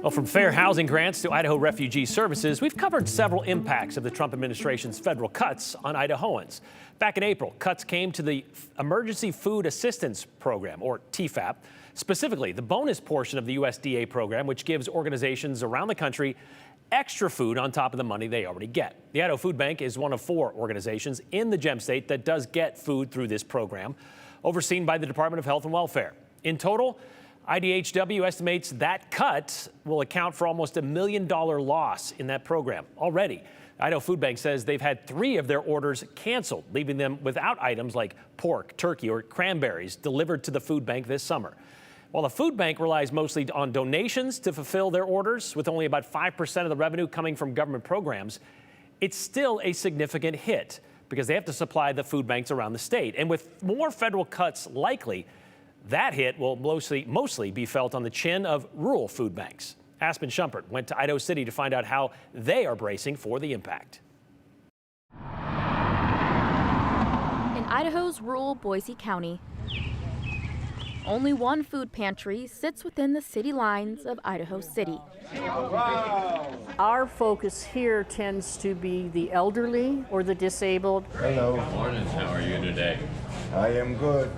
Well, from fair housing grants to Idaho refugee services, we've covered several impacts of the Trump administration's federal cuts on Idahoans. Back in April, cuts came to the Emergency Food Assistance Program, or TFAP, specifically the bonus portion of the USDA program, which gives organizations around the country extra food on top of the money they already get. The Idaho Foodbank is one of 4 organizations in the Gem State that does get food through this program, overseen by the Department of Health and Welfare. In total, IDHW estimates that cut will account for almost $1 million loss in that program already. Idaho Foodbank says they've had 3 of their orders canceled, leaving them without items like pork, turkey, or cranberries delivered to the food bank this summer. While the food bank relies mostly on donations to fulfill their orders, with only about 5% of the revenue coming from government programs, it's still a significant hit because they have to supply the food banks around the state. And with more federal cuts likely, that hit will mostly be felt on the chin of rural food banks. Aspen Shumpert went to Idaho City to find out how they are bracing for the impact. In Idaho's rural Boise County, only one food pantry sits within the city lines of Idaho City. Our focus here tends to be the elderly or the disabled. Hello. Good morning. How are you today? I am good.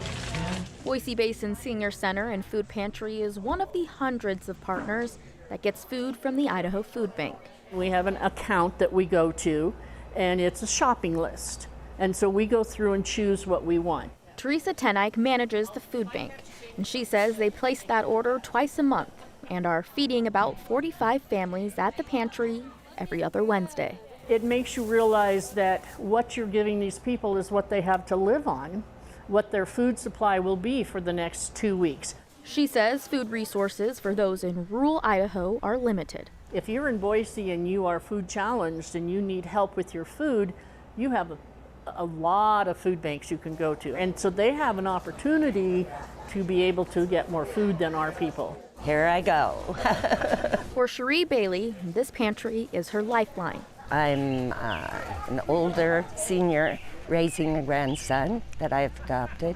Boise Basin Senior Center and Food Pantry is one of the hundreds of partners that gets food from the Idaho Food Bank. We have an account that we go to, and it's a shopping list. And so we go through and choose what we want. Teresa Tenike manages the food bank, and she says they place that order twice a month and are feeding about 45 families at the pantry every other Wednesday. It makes you realize that what you're giving these people is what they have to live on, what their food supply will be for the next 2 weeks. She says food resources for those in rural Idaho are limited. If you're in Boise and you are food challenged and you need help with your food, you have a lot of food banks you can go to. And so they have an opportunity to be able to get more food than our people. Here I go. For Cherie Bailey, this pantry is her lifeline. I'm an older senior raising a grandson that I've adopted,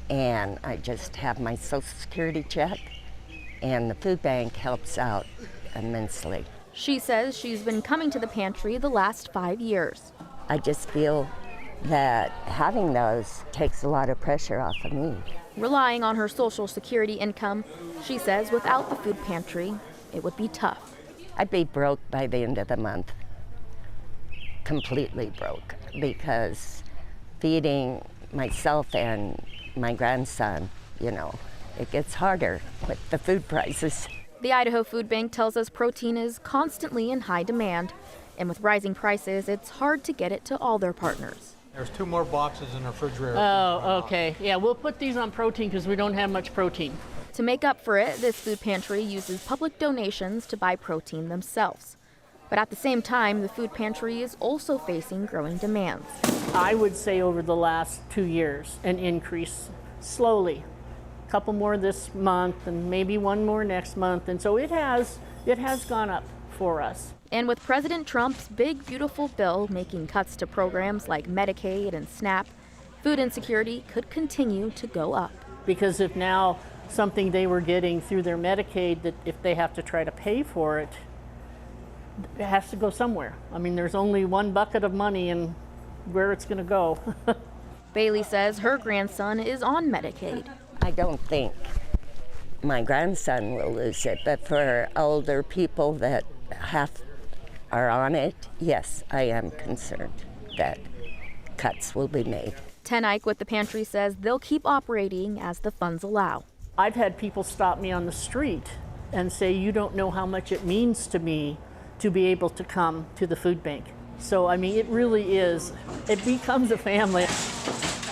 and I just have my Social Security check, and the food bank helps out immensely. She says she's been coming to the pantry the last 5 years. I just feel that having those takes a lot of pressure off of me. Relying on her Social Security income, she says without the food pantry, it would be tough. I'd be broke by the end of the month, completely broke, because feeding myself and my grandson, it gets harder with the food prices. The Idaho Food Bank tells us protein is constantly in high demand, and with rising prices, it's hard to get it to all their partners. There's 2 more boxes in the refrigerator. Oh, okay. Yeah, we'll put these on protein because we don't have much protein. To make up for it, this food pantry uses public donations to buy protein themselves. But at the same time, the food pantry is also facing growing demands. I would say over the last 2 years, an increase slowly. A couple more this month and maybe 1 more next month. And so it has gone up for us. And with President Trump's big, beautiful bill making cuts to programs like Medicaid and SNAP, food insecurity could continue to go up. Because if now something they were getting through their Medicaid, that if they have to try to pay for it, it has to go somewhere. I mean, there's only one bucket of money and where it's going to go. Bailey says her grandson is on Medicaid. I don't think my grandson will lose it, but for older people that are on it, yes, I am concerned that cuts will be made. Tenike with the pantry says they'll keep operating as the funds allow. I've had people stop me on the street and say, you don't know how much it means to me to be able to come to the food bank. So, I mean, it really is, it becomes a family.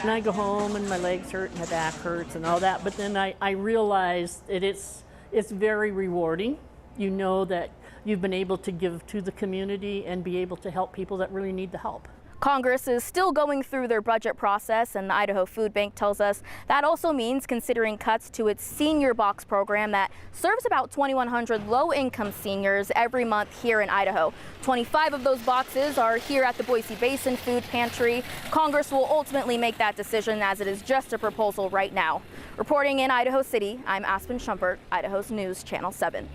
And I go home and my legs hurt and my back hurts and all that, but then I realize that it's very rewarding. You know that you've been able to give to the community and be able to help people that really need the help. Congress is still going through their budget process, and the Idaho Food Bank tells us that also means considering cuts to its senior box program that serves about 2,100 low-income seniors every month here in Idaho. 25 of those boxes are here at the Boise Basin Food Pantry. Congress will ultimately make that decision, as it is just a proposal right now. Reporting in Idaho City, I'm Aspen Shumpert, Idaho's News Channel 7.